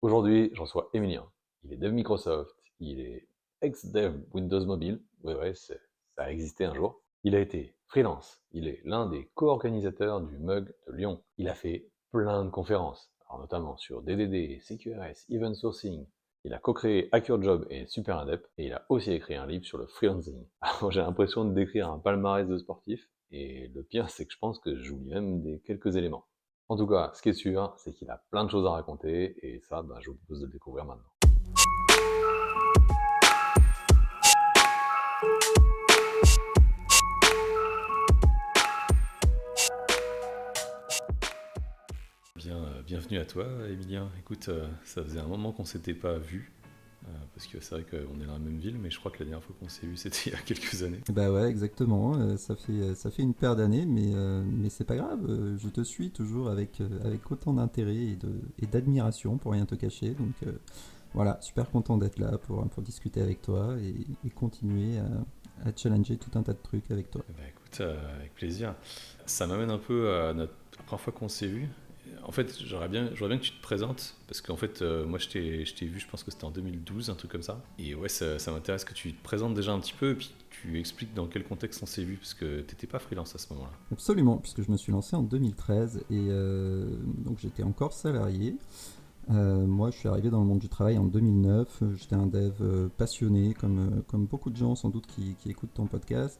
Aujourd'hui, je reçois Emilien. Il est dev Microsoft, il est ex-dev Windows Mobile. Ouais, ça a existé un jour. Il a été freelance. Il est l'un des co-organisateurs du MUG de Lyon. Il a fait plein de conférences, alors notamment sur DDD, CQRS, Event Sourcing. Il a co-créé Hack Your Job et Super Adept, et il a aussi écrit un livre sur le freelancing. Alors j'ai l'impression de décrire un palmarès de sportif, et le pire c'est que je pense que j'oublie même quelques éléments. En tout cas, ce qui est sûr, c'est qu'il a plein de choses à raconter, et ça, je vous propose de le découvrir maintenant. Bienvenue à toi, Emilien. Écoute, ça faisait un moment qu'on s'était pas vu, parce que c'est vrai qu'on est dans la même ville, mais je crois que la dernière fois qu'on s'est vu, c'était il y a quelques années. Bah ouais, exactement. Ça fait une paire d'années, mais c'est pas grave. Je te suis toujours avec autant d'intérêt et d'admiration pour rien te cacher. Donc voilà, super content d'être là pour discuter avec toi et continuer à challenger tout un tas de trucs avec toi. Eh ben, écoute, avec plaisir. Ça m'amène un peu à la première fois qu'on s'est vu. En fait, j'aurais bien que tu te présentes, parce qu'en fait, moi, je t'ai vu, je pense que c'était en 2012, un truc comme ça. Et ouais, ça m'intéresse que tu te présentes déjà un petit peu, et puis tu expliques dans quel contexte on s'est vu, parce que t'étais pas freelance à ce moment-là. Absolument, puisque je me suis lancé en 2013 et donc j'étais encore salarié. Moi, je suis arrivé dans le monde du travail en 2009. J'étais un dev passionné, comme beaucoup de gens sans doute qui écoutent ton podcast.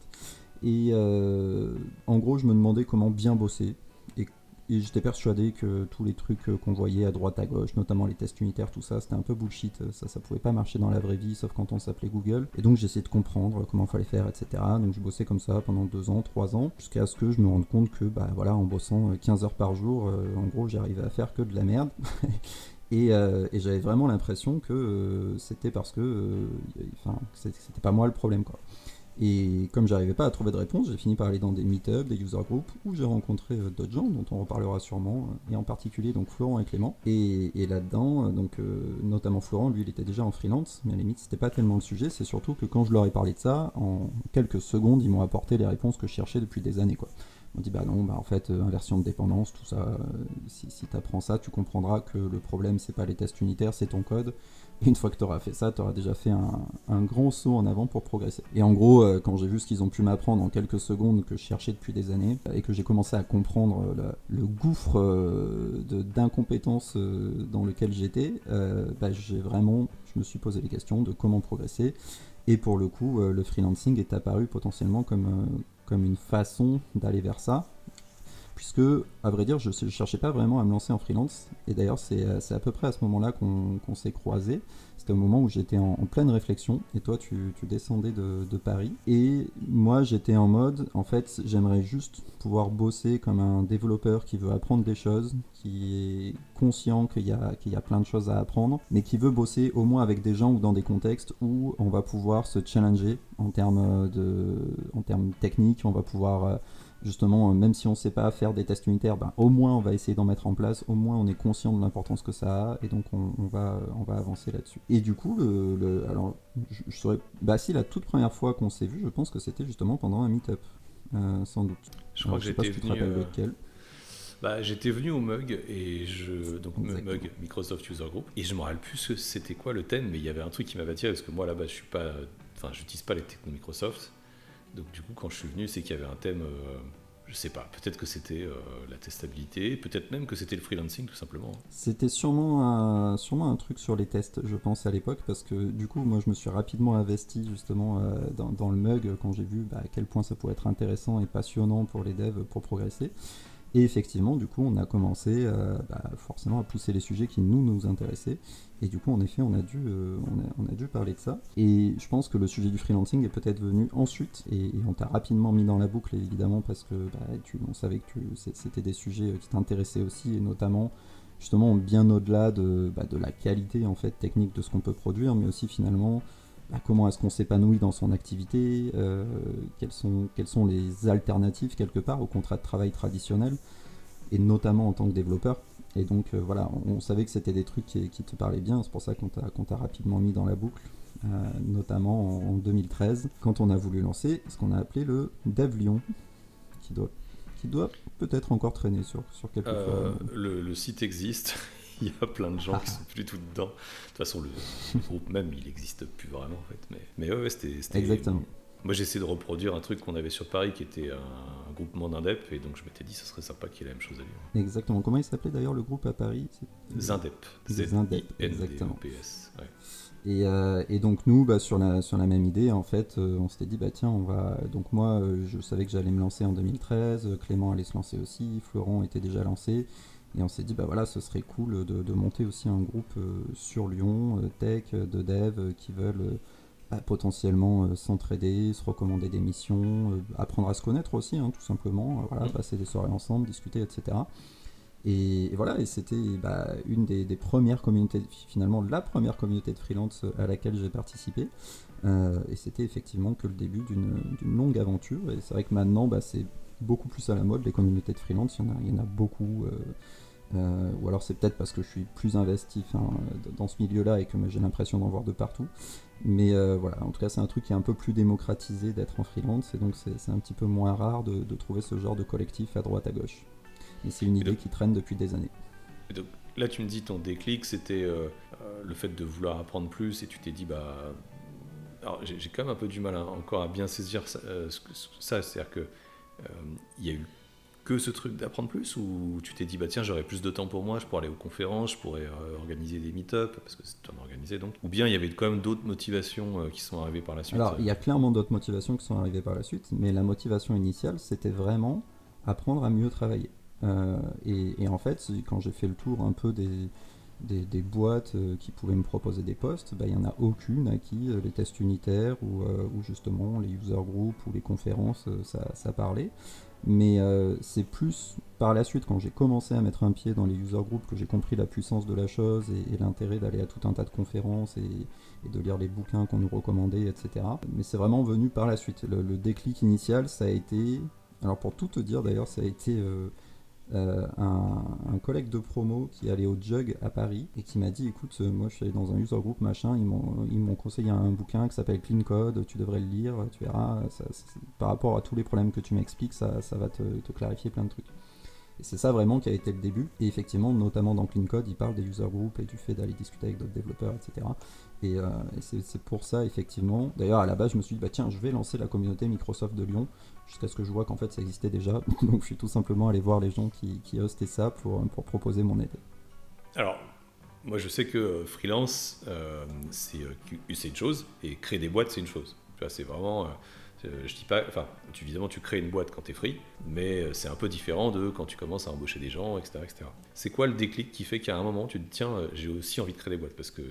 Et en gros, je me demandais comment bien bosser. Et, et j'étais persuadé que tous les trucs qu'on voyait à droite à gauche, notamment les tests unitaires, tout ça, c'était un peu bullshit. Ça pouvait pas marcher dans la vraie vie, sauf quand on s'appelait Google. Et donc j'essayais de comprendre comment fallait faire, etc. Donc je bossais comme ça pendant 2 ans, 3 ans, jusqu'à ce que je me rende compte que, bah voilà, en bossant 15 heures par jour, en gros, j'arrivais à faire que de la merde. Et j'avais vraiment l'impression que c'était parce que, c'était pas moi le problème, quoi. Et comme j'arrivais pas à trouver de réponse, j'ai fini par aller dans des meet-ups, des user groups, où j'ai rencontré d'autres gens dont on reparlera sûrement, et en particulier donc Florent et Clément. Et là-dedans, notamment Florent, lui il était déjà en freelance, mais à la limite c'était pas tellement le sujet, c'est surtout que quand je leur ai parlé de ça, en quelques secondes ils m'ont apporté les réponses que je cherchais depuis des années, quoi. On dit bah non, bah en fait, inversion de dépendance, tout ça, si tu apprends ça, tu comprendras que le problème c'est pas les tests unitaires, c'est ton code. Et une fois que tu auras fait ça, tu auras déjà fait un grand saut en avant pour progresser. Et en gros, quand j'ai vu ce qu'ils ont pu m'apprendre en quelques secondes que je cherchais depuis des années, et que j'ai commencé à comprendre le gouffre d'incompétence dans lequel j'étais, je me suis posé les questions de comment progresser. Et pour le coup, le freelancing est apparu potentiellement comme une façon d'aller vers ça, puisque, à vrai dire, je ne cherchais pas vraiment à me lancer en freelance. Et d'ailleurs, c'est à peu près à ce moment-là qu'on s'est croisés. C'était au moment où j'étais en pleine réflexion, et toi, tu descendais de Paris. Et moi, j'étais en mode, en fait, j'aimerais juste pouvoir bosser comme un développeur qui veut apprendre des choses, qui est conscient qu'il y a plein de choses à apprendre, mais qui veut bosser au moins avec des gens ou dans des contextes où on va pouvoir se challenger en termes techniques, on va pouvoir justement, même si on ne sait pas faire des tests unitaires, ben, au moins on va essayer d'en mettre en place, au moins on est conscient de l'importance que ça a, et donc on va avancer là-dessus. Et du coup, alors, je saurais, bah si la toute première fois qu'on s'est vu, je pense que c'était justement pendant un meet-up, sans doute. Je crois Alors que je sais pas j'étais si tu te venu, rappelles lequel. j'étais venu au MUG, donc Exactement. MUG, Microsoft User Group, et je me rappelle plus c'était quoi le thème, mais il y avait un truc qui m'avait attiré, parce que moi là-bas, je suis pas, enfin, j'utilise pas les technos Microsoft, donc du coup, quand je suis venu, c'est qu'il y avait un thème, je sais pas, peut-être que c'était la testabilité, peut-être même que c'était le freelancing tout simplement. C'était sûrement un truc sur les tests, je pense, à l'époque, parce que du coup, moi, je me suis rapidement investi justement dans le mug quand j'ai vu à quel point ça pouvait être intéressant et passionnant pour les devs pour progresser. Et effectivement, du coup, on a commencé forcément à pousser les sujets qui nous intéressaient. Et du coup, en effet, on a dû parler de ça. Et je pense que le sujet du freelancing est peut-être venu ensuite. Et on t'a rapidement mis dans la boucle, évidemment, parce que on savait que c'était des sujets qui t'intéressaient aussi, et notamment justement bien au-delà de la qualité en fait technique de ce qu'on peut produire, mais aussi finalement comment est-ce qu'on s'épanouit dans son activité, quelles sont les alternatives quelque part au contrat de travail traditionnel, et notamment en tant que développeur. Et donc voilà, on savait que c'était des trucs qui te parlaient bien, c'est pour ça qu'on t'a rapidement mis dans la boucle, notamment en 2013, quand on a voulu lancer ce qu'on a appelé le Dev Lyon, qui doit, qui doit peut-être encore traîner sur quelques forums. Le site existe, Il y a plein de gens qui sont plus tout dedans. De toute façon, le groupe même, il n'existe plus vraiment en fait. Mais ouais, c'était. Exactement. Moi, j'essaie de reproduire un truc qu'on avait sur Paris qui était un groupement d'indep, et donc je m'étais dit, ça serait sympa qu'il y ait la même chose à Lyon. Exactement. Comment il s'appelait d'ailleurs le groupe à Paris? Zindep. Zindep, exactement. Z-I-N-D-E-P-S. Ouais. Et donc nous, sur la même idée, en fait, on s'était dit, bah tiens, on va... Donc moi, je savais que j'allais me lancer en 2013, Clément allait se lancer aussi, Florent était déjà lancé, et on s'est dit, bah voilà, ce serait cool de monter aussi un groupe sur Lyon, tech, de dev, qui veulent potentiellement s'entraider, se recommander des missions, apprendre à se connaître aussi, hein, tout simplement, voilà, passer des soirées ensemble, discuter, etc. Et voilà, et c'était une des premières communautés, finalement la première communauté de freelance à laquelle j'ai participé. Et c'était effectivement que le début d'une longue aventure. Et c'est vrai que maintenant, c'est beaucoup plus à la mode, les communautés de freelance, il y en a beaucoup. Ou alors c'est peut-être parce que je suis plus investi dans ce milieu-là et que j'ai l'impression d'en voir de partout. Mais voilà, en tout cas c'est un truc qui est un peu plus démocratisé d'être en freelance, et donc c'est un petit peu moins rare de trouver ce genre de collectif à droite à gauche. Et c'est une idée qui traîne depuis des années. Et donc, là, tu me dis ton déclic, c'était le fait de vouloir apprendre plus, et tu t'es dit, alors j'ai quand même un peu du mal encore à bien saisir ça, c'est-à-dire que il y a eu que ce truc d'apprendre plus, ou tu t'es dit, tiens, j'aurais plus de temps pour moi, je pourrais aller aux conférences, je pourrais organiser des meet-up, parce que c'est toi d'organiser donc. Ou bien il y avait quand même d'autres motivations qui sont arrivées par la suite. Alors, il y a clairement d'autres motivations qui sont arrivées par la suite, mais la motivation initiale, c'était vraiment apprendre à mieux travailler. Et en fait, quand j'ai fait le tour un peu des boîtes qui pouvaient me proposer des postes, il n'y en a aucune à qui les tests unitaires ou justement les user groups ou les conférences, ça parlait. Mais c'est plus par la suite, quand j'ai commencé à mettre un pied dans les user groups, que j'ai compris la puissance de la chose et l'intérêt d'aller à tout un tas de conférences et de lire les bouquins qu'on nous recommandait, etc. Mais c'est vraiment venu par la suite. Le déclic initial, ça a été... Alors pour tout te dire d'ailleurs, ça a été... un collègue de promo qui allait au Jug à Paris et qui m'a dit, écoute, moi je suis allé dans un user group machin, ils m'ont conseillé un bouquin qui s'appelle Clean Code, tu devrais le lire, tu verras, par rapport à tous les problèmes que tu m'expliques, ça va te clarifier plein de trucs. Et c'est ça vraiment qui a été le début. Et effectivement, notamment dans Clean Code, il parle des user groups et du fait d'aller discuter avec d'autres développeurs, etc. Et c'est pour ça, effectivement. D'ailleurs, à la base, je me suis dit, tiens, je vais lancer la communauté Microsoft de Lyon, jusqu'à ce que je vois qu'en fait, ça existait déjà. Donc, je suis tout simplement allé voir les gens qui hostaient ça pour proposer mon aide. Alors, moi, je sais que freelance, c'est une chose, et créer des boîtes, c'est une chose. Tu vois, c'est vraiment... je dis pas, évidemment tu crées une boîte quand tu es free, mais c'est un peu différent de quand tu commences à embaucher des gens, etc. C'est quoi le déclic qui fait qu'à un moment tu te dis, tiens, j'ai aussi envie de créer des boîtes, parce que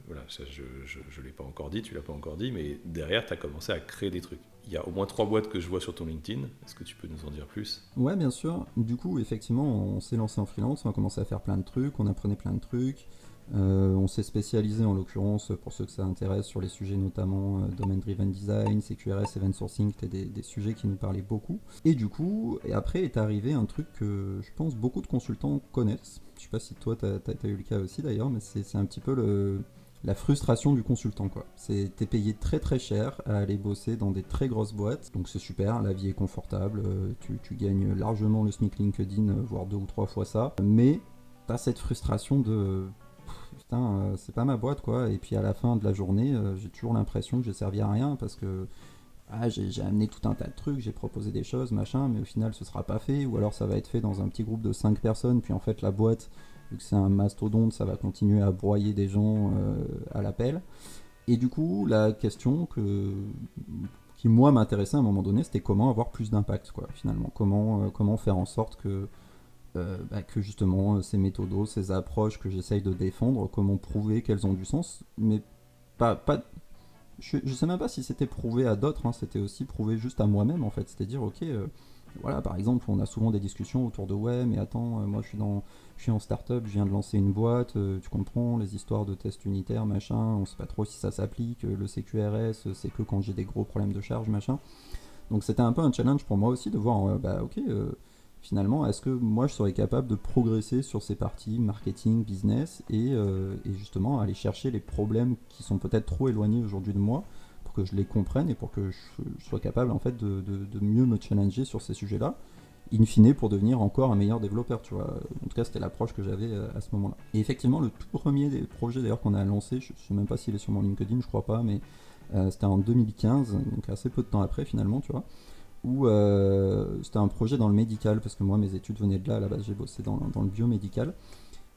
voilà, ça, je l'ai pas encore dit, tu l'as pas encore dit, mais derrière tu as commencé à créer des trucs. Il y a au moins 3 boîtes que je vois sur ton LinkedIn, est-ce que tu peux nous en dire plus? Ouais, bien sûr. Du coup, effectivement, on s'est lancé en freelance, on a commencé à faire plein de trucs, on apprenait plein de trucs. On s'est spécialisé en l'occurrence, pour ceux que ça intéresse, sur les sujets notamment Domain Driven Design, CQRS, Event Sourcing, c'était des sujets qui nous parlaient beaucoup. Et du coup, après est arrivé un truc que je pense beaucoup de consultants connaissent. Je sais pas si toi t'as eu le cas aussi d'ailleurs, mais c'est un petit peu la frustration du consultant, quoi. T'es payé très très cher à aller bosser dans des très grosses boîtes, donc c'est super, la vie est confortable, tu gagnes largement le SMIC LinkedIn, voire 2 ou 3 fois ça, mais t'as cette frustration de... Putain, c'est pas ma boîte, quoi. Et puis à la fin de la journée, j'ai toujours l'impression que j'ai servi à rien, parce que j'ai amené tout un tas de trucs, j'ai proposé des choses, machin, mais au final ce sera pas fait, ou alors ça va être fait dans un petit groupe de 5 personnes, puis en fait la boîte, vu que c'est un mastodonte, ça va continuer à broyer des gens à l'appel. Et du coup, la question qui moi m'intéressait à un moment donné, c'était comment avoir plus d'impact, quoi, finalement. Comment faire en sorte que justement ces méthodos, ces approches que j'essaye de défendre, comment prouver qu'elles ont du sens, mais pas je sais même pas si c'était prouvé à d'autres, hein, c'était aussi prouvé juste à moi-même, en fait. C'est-à-dire, ok, voilà, par exemple, on a souvent des discussions autour de, ouais, mais attends, moi je suis en start-up, je viens de lancer une boîte, tu comprends, les histoires de tests unitaires, machin, on sait pas trop si ça s'applique, le CQRS, c'est que quand j'ai des gros problèmes de charge, machin. Donc c'était un peu un challenge pour moi aussi de voir, ok, finalement, est-ce que moi je serais capable de progresser sur ces parties marketing, business, et justement aller chercher les problèmes qui sont peut-être trop éloignés aujourd'hui de moi, pour que je les comprenne et pour que je sois capable en fait de mieux me challenger sur ces sujets-là. in fine pour devenir encore un meilleur développeur, tu vois. En tout cas, c'était l'approche que j'avais à ce moment-là. Et effectivement, le tout premier des projets d'ailleurs qu'on a lancé, je sais même pas s'il est sur mon LinkedIn, je crois pas, mais c'était en 2015, donc assez peu de temps après finalement, tu vois, où c'était un projet dans le médical, parce que moi mes études venaient de là, à la base j'ai bossé dans le biomédical,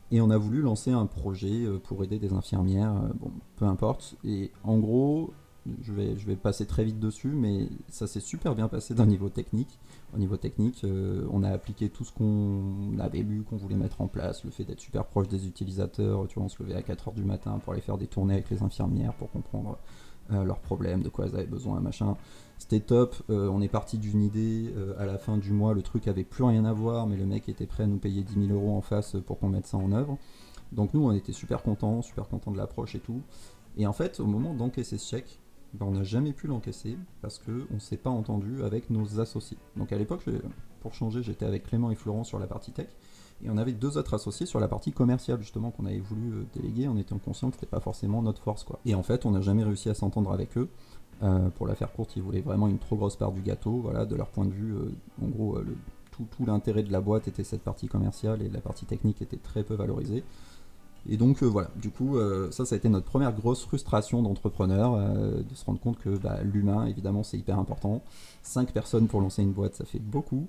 et on a voulu lancer un projet pour aider des infirmières, bon, peu importe. Et en gros, je vais passer très vite dessus, mais ça s'est super bien passé d'un niveau technique. Au niveau technique, on a appliqué tout ce qu'on avait lu, qu'on voulait mettre en place, le fait d'être super proche des utilisateurs. Tu vois, on se levait à 4h du matin pour aller faire des tournées avec les infirmières pour comprendre leurs problèmes, de quoi elles avaient besoin, machin. C'était top, on est parti d'une idée, à la fin du mois le truc avait plus rien à voir, mais le mec était prêt à nous payer 10 000 euros en face pour qu'on mette ça en œuvre. Donc nous on était super contents de l'approche et tout. Et en fait au moment d'encaisser ce chèque, ben, on n'a jamais pu l'encaisser parce qu'on ne s'est pas entendu avec nos associés. Donc à l'époque, pour changer, j'étais avec Clément et Florent sur la partie tech. Et on avait deux autres associés sur la partie commerciale justement qu'on avait voulu déléguer en étant conscient que c'était pas forcément notre force quoi. Et en fait on n'a jamais réussi à s'entendre avec eux. Pour la faire courte, ils voulaient vraiment une trop grosse part du gâteau, voilà, de leur point de vue, en gros tout l'intérêt de la boîte était cette partie commerciale et la partie technique était très peu valorisée. Et donc voilà, du coup ça a été notre première grosse frustration d'entrepreneur, de se rendre compte que l'humain évidemment c'est hyper important. 5 personnes pour lancer une boîte ça fait beaucoup.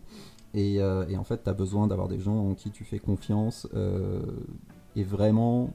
Et en fait, tu as besoin d'avoir des gens en qui tu fais confiance. Et vraiment,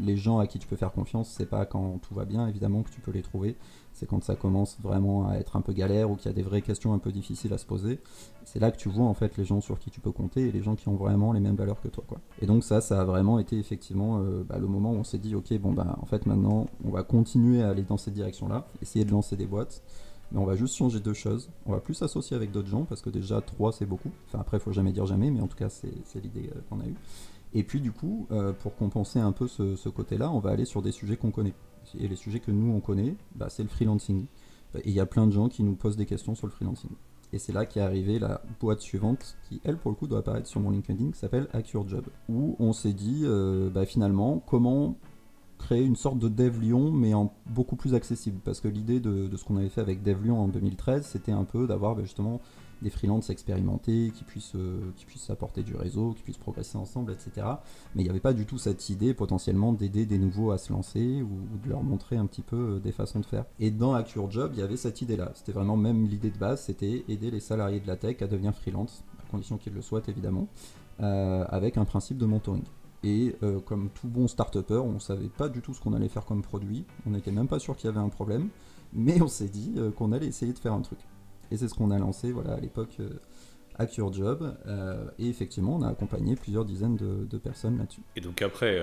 les gens à qui tu peux faire confiance, c'est pas quand tout va bien, évidemment, que tu peux les trouver. C'est quand ça commence vraiment à être un peu galère ou qu'il y a des vraies questions un peu difficiles à se poser. C'est là que tu vois en fait les gens sur qui tu peux compter et les gens qui ont vraiment les mêmes valeurs que toi, quoi. Et donc ça a vraiment été effectivement le moment où on s'est dit, ok, bon en fait maintenant, on va continuer à aller dans cette direction-là, essayer de lancer des boîtes. Mais on va juste changer deux choses. On va plus s'associer avec d'autres gens parce que déjà 3 c'est beaucoup. Enfin après, il faut jamais dire jamais, mais en tout cas, c'est l'idée qu'on a eue. Et puis du coup, pour compenser un peu ce côté-là, on va aller sur des sujets qu'on connaît. Et les sujets que nous on connaît, c'est le freelancing. Et il y a plein de gens qui nous posent des questions sur le freelancing. Et c'est là qu'est arrivée la boîte suivante, qui elle pour le coup doit apparaître sur mon LinkedIn, qui s'appelle Hack Your Job. Où on s'est dit finalement comment créer une sorte de Dev Lyon, mais en beaucoup plus accessible. Parce que l'idée de ce qu'on avait fait avec Dev Lyon en 2013, c'était un peu d'avoir justement des freelances expérimentés qui puissent apporter du réseau, qui puissent progresser ensemble, etc. Mais il n'y avait pas du tout cette idée potentiellement d'aider des nouveaux à se lancer ou de leur montrer un petit peu des façons de faire. Et dans Hack Your Job, il y avait cette idée-là. C'était vraiment même l'idée de base, c'était aider les salariés de la tech à devenir freelance, à condition qu'ils le souhaitent évidemment, avec un principe de mentoring. Et comme tout bon start-upper, on savait pas du tout ce qu'on allait faire comme produit, on n'était même pas sûr qu'il y avait un problème, mais on s'est dit qu'on allait essayer de faire un truc. Et c'est ce qu'on a lancé voilà, à l'époque Hack Your Job, et effectivement on a accompagné plusieurs dizaines de personnes là-dessus. Et donc après,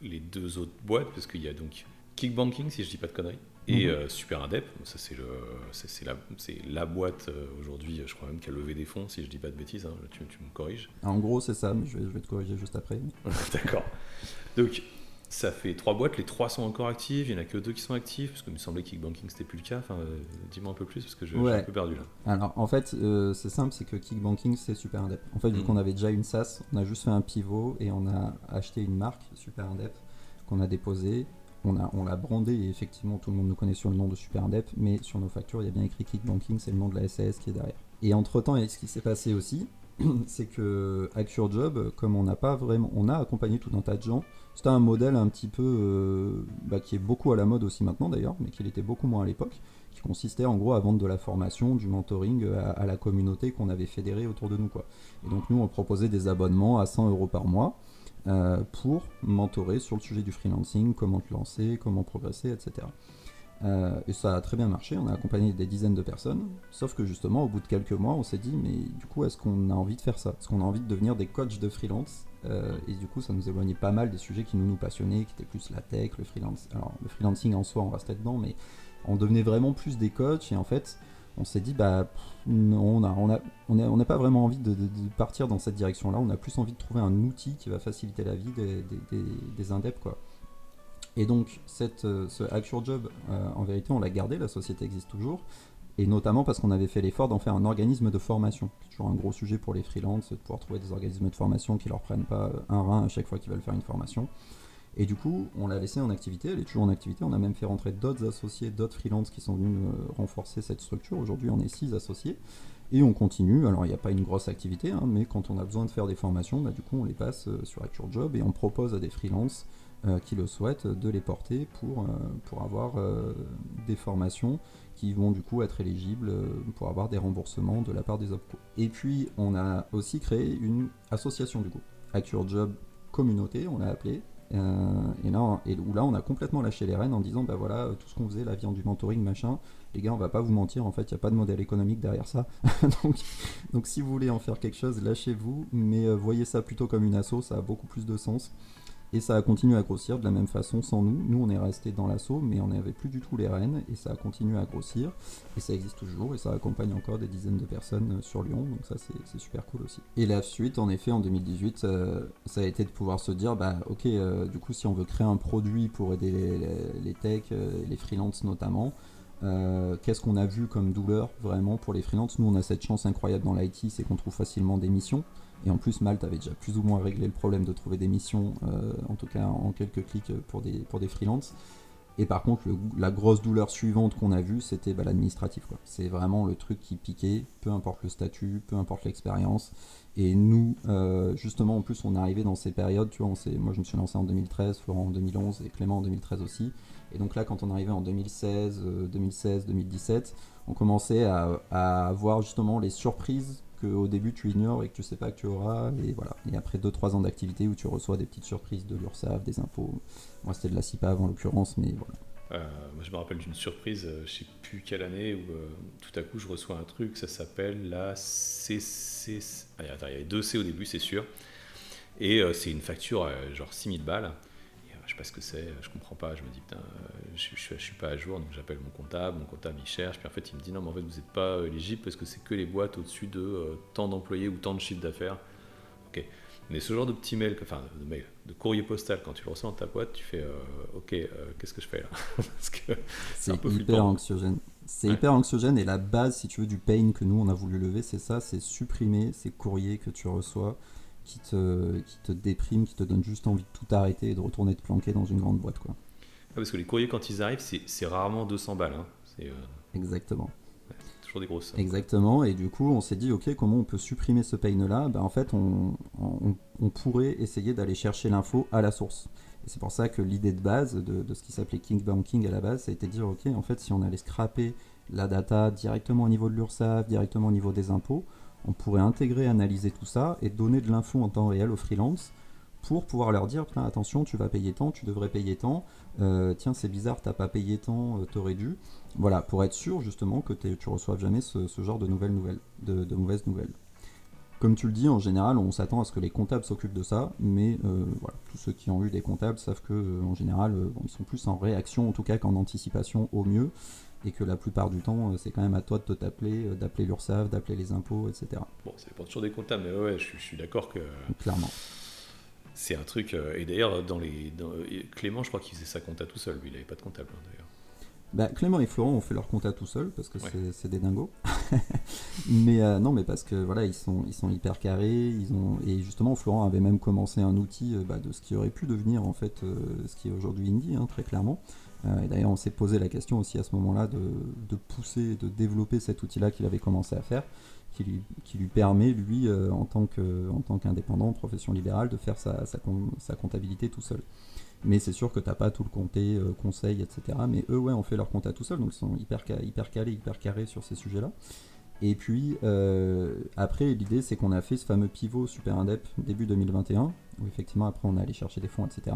les deux autres boîtes, parce qu'il y a donc Kickbanking, si je dis pas de conneries, et Super Indep, ça c'est la boîte aujourd'hui, je crois même qu'elle a levé des fonds, si je dis pas de bêtises, hein, tu me corriges. En gros c'est ça, mais je vais te corriger juste après. D'accord. Donc ça fait 3 boîtes, les 3 sont encore actives, il n'y en a que 2 qui sont actives, parce que il me semblait que Kickbanking c'était plus le cas, enfin dis-moi un peu plus, parce que j'ai un peu perdu là. Alors en fait c'est simple, c'est que Kickbanking c'est Super Indep. En fait vu qu'on avait déjà une SaaS, on a juste fait un pivot et on a acheté une marque Super Indep qu'on a déposée. On l'a brandé et effectivement tout le monde nous connaît sur le nom de Super Indep, mais sur nos factures il y a bien écrit Kickbanking, c'est le nom de la SAS qui est derrière. Et entre temps, ce qui s'est passé aussi, c'est que Hack Your Job, comme on a accompagné tout un tas de gens, c'était un modèle un petit peu qui est beaucoup à la mode aussi maintenant d'ailleurs, mais qui l'était beaucoup moins à l'époque, qui consistait en gros à vendre de la formation, du mentoring à la communauté qu'on avait fédérée autour de nous, quoi. Et donc nous on proposait des abonnements à 100 € par mois pour mentorer sur le sujet du freelancing, comment te lancer, comment progresser, etc. Et ça a très bien marché, on a accompagné des dizaines de personnes, sauf que justement au bout de quelques mois on s'est dit mais du coup est-ce qu'on a envie de faire ça? Est-ce qu'on a envie de devenir des coachs de freelance? Et du coup ça nous éloignait pas mal des sujets qui nous passionnaient, qui étaient plus la tech, le freelance. Alors le freelancing en soi on restait dedans, mais on devenait vraiment plus des coachs et en fait on s'est dit non, on n'a pas vraiment envie de partir dans cette direction là, on a plus envie de trouver un outil qui va faciliter la vie des indeps, quoi. Et donc ce Hack Your Job, en vérité on l'a gardé, la société existe toujours, et notamment parce qu'on avait fait l'effort d'en faire un organisme de formation. C'est toujours un gros sujet pour les freelances, de pouvoir trouver des organismes de formation qui leur prennent pas un rein à chaque fois qu'ils veulent faire une formation. Et du coup, on l'a laissé en activité, elle est toujours en activité, on a même fait rentrer d'autres associés, d'autres freelances qui sont venus renforcer cette structure. Aujourd'hui, on est 6 associés. Et on continue, alors il n'y a pas une grosse activité, hein, mais quand on a besoin de faire des formations, du coup on les passe sur ActureJob et on propose à des freelances qui le souhaitent de les porter pour avoir des formations qui vont du coup être éligibles pour avoir des remboursements de la part des OPCO. Et puis on a aussi créé une association du coup, ActureJob Communauté, on l'a appelée, où là on a complètement lâché les rênes en disant voilà, tout ce qu'on faisait, la viande du mentoring, machin, les gars, on va pas vous mentir, en fait, il n'y a pas de modèle économique derrière ça. donc si vous voulez en faire quelque chose, lâchez-vous, mais voyez ça plutôt comme une asso, ça a beaucoup plus de sens. Et ça a continué à grossir de la même façon sans nous. Nous, on est resté dans l'assaut, mais on n'avait plus du tout les rênes, et ça a continué à grossir. Et ça existe toujours, et ça accompagne encore des dizaines de personnes sur Lyon, donc ça, c'est super cool aussi. Et la suite, en effet, en 2018, ça a été de pouvoir se dire, ok, du coup, si on veut créer un produit pour aider les techs, les freelances notamment, qu'est-ce qu'on a vu comme douleur vraiment pour les freelances. Nous on a cette chance incroyable dans l'IT, c'est qu'on trouve facilement des missions, et en plus Malte avait déjà plus ou moins réglé le problème de trouver des missions, en tout cas en quelques clics pour des freelances. Et par contre la grosse douleur suivante qu'on a vue, c'était l'administratif, quoi. C'est vraiment le truc qui piquait, peu importe le statut, peu importe l'expérience. Et nous justement en plus on est arrivé dans ces périodes, tu vois, moi je me suis lancé en 2013, Florent en 2011 et Clément en 2013 aussi. Et donc là, quand on arrivait en 2016, 2017, on commençait à voir justement les surprises qu'au début tu ignores et que tu sais pas que tu auras. Et voilà. Et après 2-3 ans d'activité où tu reçois des petites surprises de l'URSSAF, des impôts. Moi, c'était de la CIPAV en l'occurrence, mais voilà. Moi, je me rappelle d'une surprise, je sais plus quelle année, où tout à coup je reçois un truc, ça s'appelle la CC. Attends, il y avait 2 C au début, c'est sûr. Et c'est une facture genre 6000 balles. Je sais pas ce que c'est, je comprends pas, je me dis putain, je suis pas à jour, donc j'appelle mon comptable il cherche, puis en fait il me dit non mais en fait vous n'êtes pas éligible parce que c'est que les boîtes au-dessus de tant d'employés ou tant de chiffre d'affaires. Ok. Mais ce genre de petit mail, de courrier postal, quand tu le reçois dans ta boîte, tu fais ok, qu'est-ce que je fais là? Parce que c'est un peu hyper flippant. anxiogène. C'est hyper anxiogène, et la base, si tu veux, du pain que nous on a voulu lever, c'est ça, c'est supprimer ces courriers que tu reçois qui te dépriment, qui te donnent juste envie de tout arrêter et de retourner te planquer dans une grande boîte, quoi. Parce que les courriers quand ils arrivent, c'est rarement 200 balles. Hein. C'est Exactement. toujours des grosses sommes. Exactement, et du coup on s'est dit ok, comment on peut supprimer ce pain-là. En fait on pourrait essayer d'aller chercher l'info à la source. Et c'est pour ça que l'idée de base de ce qui s'appelait King Banking à la base, ça a été de dire ok, en fait si on allait scraper la data directement au niveau de l'URSSAF, directement au niveau des impôts, on pourrait intégrer, analyser tout ça et donner de l'info en temps réel aux freelances pour pouvoir leur dire attention, tu vas payer tant, tu devrais payer tant, tiens c'est bizarre, t'as pas payé tant, t'aurais dû. Voilà, pour être sûr justement que tu reçoives jamais ce genre de de mauvaises nouvelles. Comme tu le dis, en général, on s'attend à ce que les comptables s'occupent de ça, mais voilà, tous ceux qui ont eu des comptables savent que en général, ils sont plus en réaction en tout cas qu'en anticipation au mieux, et que la plupart du temps, c'est quand même à toi de d'appeler l'URSSAF, d'appeler les impôts, etc. Bon, ça dépend toujours des comptables, mais ouais, je suis d'accord que Clairement. c'est un truc. Et d'ailleurs, Clément, je crois qu'il faisait sa compta tout seul. Lui, il n'avait pas de comptable d'ailleurs. Clément et Florent ont fait leur compta tout seuls parce que Ouais. c'est des dingos. Mais non, mais parce que voilà, ils sont hyper carrés. Et justement, Florent avait même commencé un outil de ce qui aurait pu devenir en fait ce qui est aujourd'hui Indie, hein, très clairement. Et d'ailleurs, on s'est posé la question aussi à ce moment-là de pousser, de développer cet outil-là qu'il avait commencé à faire, qui lui permet, lui, en tant qu'indépendant, profession libérale, de faire sa comptabilité tout seul. Mais c'est sûr que t'as pas tout le comté, conseil, etc. Mais eux, ouais, ont fait leur compta tout seul, donc ils sont hyper calés, hyper carrés sur ces sujets-là. Et puis, après, l'idée, c'est qu'on a fait ce fameux pivot super indep début 2021, où effectivement, après, on est allé chercher des fonds, etc.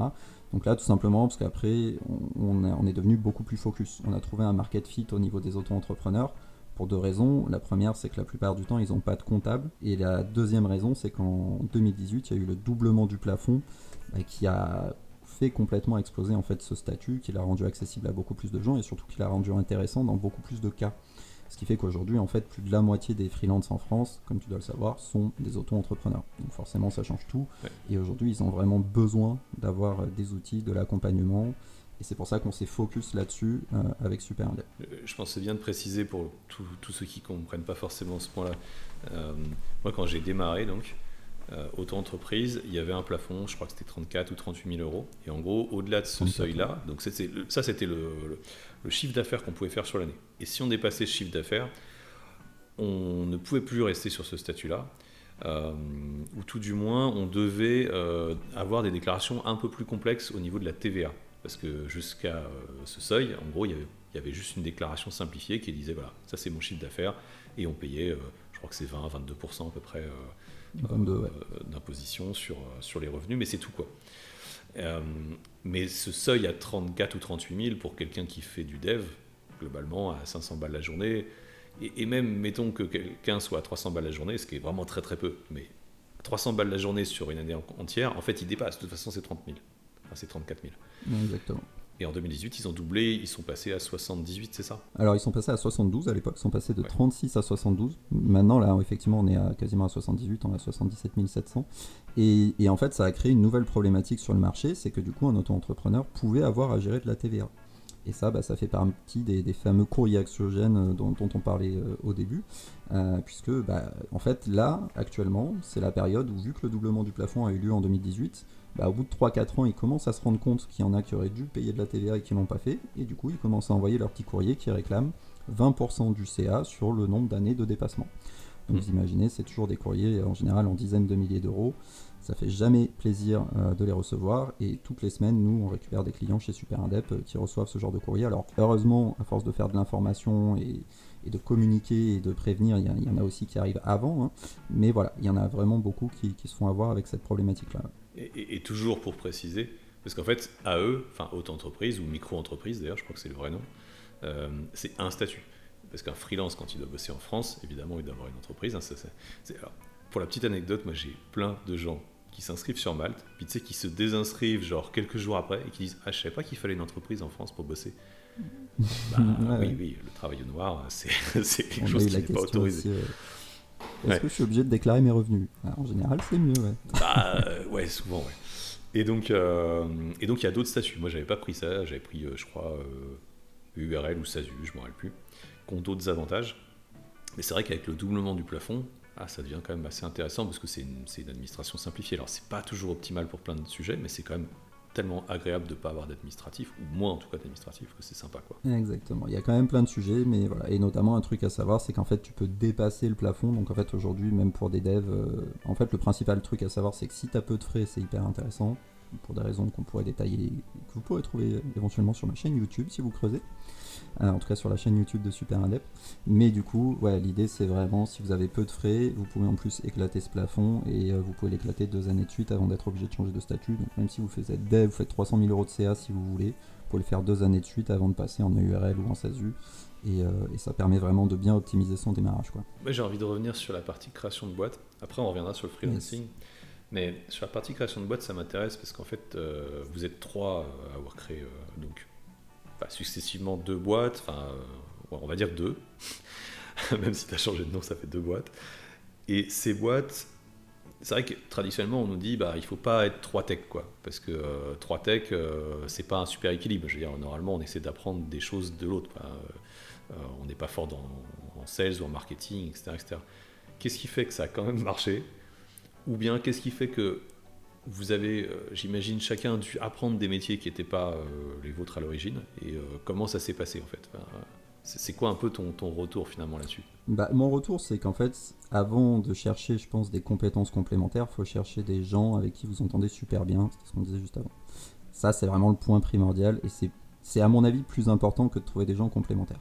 Donc là, tout simplement, parce qu'après, on est devenu beaucoup plus focus. On a trouvé un market fit au niveau des auto-entrepreneurs, pour 2 raisons. La première, c'est que la plupart du temps, ils n'ont pas de comptable. Et la deuxième raison, c'est qu'en 2018, il y a eu le doublement du plafond, qui a fait complètement exploser en fait ce statut, qui l'a rendu accessible à beaucoup plus de gens et surtout qui l'a rendu intéressant dans beaucoup plus de cas. Ce qui fait qu'aujourd'hui, en fait, plus de la moitié des freelances en France, comme tu dois le savoir, sont des auto-entrepreneurs. Donc forcément, ça change tout. Ouais. Et aujourd'hui, ils ont vraiment besoin d'avoir des outils, de l'accompagnement. Et c'est pour ça qu'on s'est focus là-dessus avec Super Indep. Je pense que c'est bien de préciser pour tous ceux qui ne comprennent pas forcément ce point-là. Moi, quand j'ai démarré, donc, auto-entreprise, il y avait un plafond, je crois que c'était 34 ou 38 000 euros. Et en gros, au-delà de ce seuil-là, donc c'était le chiffre d'affaires qu'on pouvait faire sur l'année. Et si on dépassait ce chiffre d'affaires, on ne pouvait plus rester sur ce statut-là, ou tout du moins, on devait avoir des déclarations un peu plus complexes au niveau de la TVA. Parce que jusqu'à ce seuil, en gros, il y avait juste une déclaration simplifiée qui disait, voilà, ça c'est mon chiffre d'affaires, et on payait, je crois que c'est 20-22% à peu près 22, ouais. d'imposition sur les revenus, mais c'est tout, quoi. Mais ce seuil à 34 ou 38 000 pour quelqu'un qui fait du dev, globalement à 500 balles la journée, et même mettons que quelqu'un soit à 300 balles la journée, ce qui est vraiment très très peu, mais 300 balles la journée sur une année entière, en fait il dépasse, de toute façon c'est 30 000, enfin c'est 34 000. Exactement. Et en 2018 ils ont doublé, ils sont passés à 78, c'est ça? Alors ils sont passés à 72 à l'époque, ils sont passés de Ouais. 36 à 72. Maintenant là effectivement on est quasiment à 78, on est à 77 700. Et en fait ça a créé une nouvelle problématique sur le marché, c'est que du coup un auto-entrepreneur pouvait avoir à gérer de la TVA. Et ça, ça fait partie des fameux courriers axiogènes dont on parlait au début, puisque en fait là actuellement c'est la période où, vu que le doublement du plafond a eu lieu en 2018, au bout de 3-4 ans, ils commencent à se rendre compte qu'il y en a qui auraient dû payer de la TVA et qui ne l'ont pas fait, et du coup, ils commencent à envoyer leur petit courrier qui réclame 20% du CA sur le nombre d'années de dépassement. Donc vous imaginez, c'est toujours des courriers en général en dizaines de milliers d'euros. Ça fait jamais plaisir de les recevoir, et toutes les semaines, nous, on récupère des clients chez Super Indep qui reçoivent ce genre de courrier. Alors heureusement, à force de faire de l'information et de communiquer et de prévenir, il y en a aussi qui arrivent avant, hein. Mais voilà, il y en a vraiment beaucoup qui se font avoir avec cette problématique-là. Et toujours pour préciser, parce qu'en fait, AE, enfin auto-entreprise ou micro-entreprise d'ailleurs, je crois que c'est le vrai nom, c'est un statut. Parce qu'un freelance, quand il doit bosser en France, évidemment, il doit avoir une entreprise. Hein, alors, pour la petite anecdote, moi j'ai plein de gens qui s'inscrivent sur Malte, puis tu sais, qui se désinscrivent genre quelques jours après et qui disent « Ah, je savais pas qu'il fallait une entreprise en France pour bosser. » Oui, le travail au noir, c'est quelque chose qui n'est pas autorisé. Aussi, est-ce que je suis obligé de déclarer mes revenus? En général, c'est mieux, ouais. Ouais, souvent, ouais. Et donc, il y a d'autres statuts. Moi, j'avais pas pris ça. J'avais pris, je crois, URL ou SASU, je m'en rappelle plus, qui ont d'autres avantages. Mais c'est vrai qu'avec le doublement du plafond, ça devient quand même assez intéressant parce que c'est une administration simplifiée. Alors, c'est pas toujours optimal pour plein de sujets, mais c'est quand même tellement agréable de ne pas avoir d'administratif, ou moins en tout cas d'administratif, que c'est sympa, quoi. Exactement, il y a quand même plein de sujets, mais voilà, et notamment un truc à savoir, c'est qu'en fait tu peux dépasser le plafond. Donc en fait aujourd'hui, même pour des devs, en fait le principal truc à savoir, c'est que si tu as peu de frais, c'est hyper intéressant, pour des raisons qu'on pourrait détailler, que vous pourrez trouver éventuellement sur ma chaîne YouTube si vous creusez, en tout cas sur la chaîne YouTube de Super Indep. Mais du coup, ouais, l'idée c'est vraiment, si vous avez peu de frais, vous pouvez en plus éclater ce plafond, et vous pouvez l'éclater 2 années de suite avant d'être obligé de changer de statut. Donc même si vous faites dev, vous faites 300 000 euros de CA si vous voulez, vous pouvez le faire 2 années de suite avant de passer en EURL ou en SASU, et ça permet vraiment de bien optimiser son démarrage, quoi. Moi, j'ai envie de revenir sur la partie création de boîte. Après, on reviendra sur le freelancing. Yes. Mais sur la partie création de boîte, ça m'intéresse parce qu'en fait, vous êtes 3 à avoir créé donc successivement 2 boîtes, on va dire 2, même si tu as changé de nom, ça fait 2 boîtes. Et ces boîtes, c'est vrai que traditionnellement, on nous dit il faut pas être 3 tech, quoi, parce que 3 tech, c'est pas un super équilibre. Je veux dire, normalement, on essaie d'apprendre des choses de l'autre, quoi. On n'est pas fort en sales ou en marketing, etc., etc. Qu'est-ce qui fait que ça a quand même marché? Ou bien qu'est-ce qui fait que vous avez, j'imagine, chacun dû apprendre des métiers qui n'étaient pas les vôtres à l'origine, et comment ça s'est passé en fait? C'est quoi un peu ton retour finalement là-dessus? Mon retour, c'est qu'en fait, avant de chercher, je pense, des compétences complémentaires, il faut chercher des gens avec qui vous entendez super bien, c'est ce qu'on disait juste avant. Ça, c'est vraiment le point primordial, et c'est à mon avis plus important que de trouver des gens complémentaires.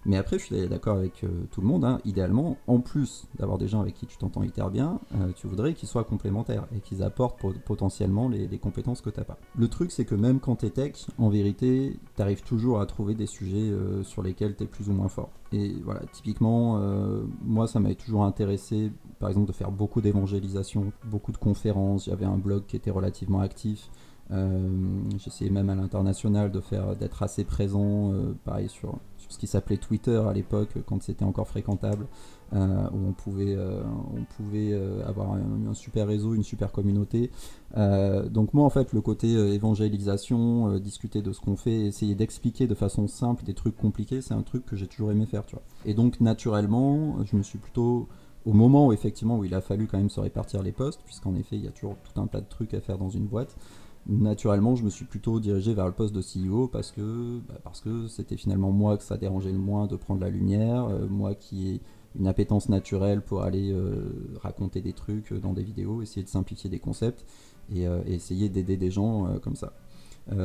Mais après, je suis d'accord avec tout le monde, hein. Idéalement, en plus d'avoir des gens avec qui tu t'entends hyper bien, tu voudrais qu'ils soient complémentaires et qu'ils apportent potentiellement les compétences que tu n'as pas. Le truc, c'est que même quand tu es tech, en vérité, tu arrives toujours à trouver des sujets sur lesquels tu es plus ou moins fort. Et voilà, typiquement, moi, ça m'avait toujours intéressé, par exemple, de faire beaucoup d'évangélisation, beaucoup de conférences. J'avais un blog qui était relativement actif. J'essayais même à l'international d'être assez présent, pareil sur ce qui s'appelait Twitter à l'époque, quand c'était encore fréquentable, où on pouvait avoir un super réseau, une super communauté. Donc moi en fait le côté évangélisation, discuter de ce qu'on fait, essayer d'expliquer de façon simple des trucs compliqués, c'est un truc que j'ai toujours aimé faire, tu vois. Et donc naturellement je me suis plutôt, au moment où effectivement où il a fallu quand même se répartir les postes, puisqu'en effet il y a toujours tout un tas de trucs à faire dans une boîte, naturellement je me suis plutôt dirigé vers le poste de CEO parce que c'était finalement moi que ça dérangeait le moins de prendre la lumière, moi qui ai une appétence naturelle pour aller raconter des trucs dans des vidéos, essayer de simplifier des concepts et essayer d'aider des gens comme ça.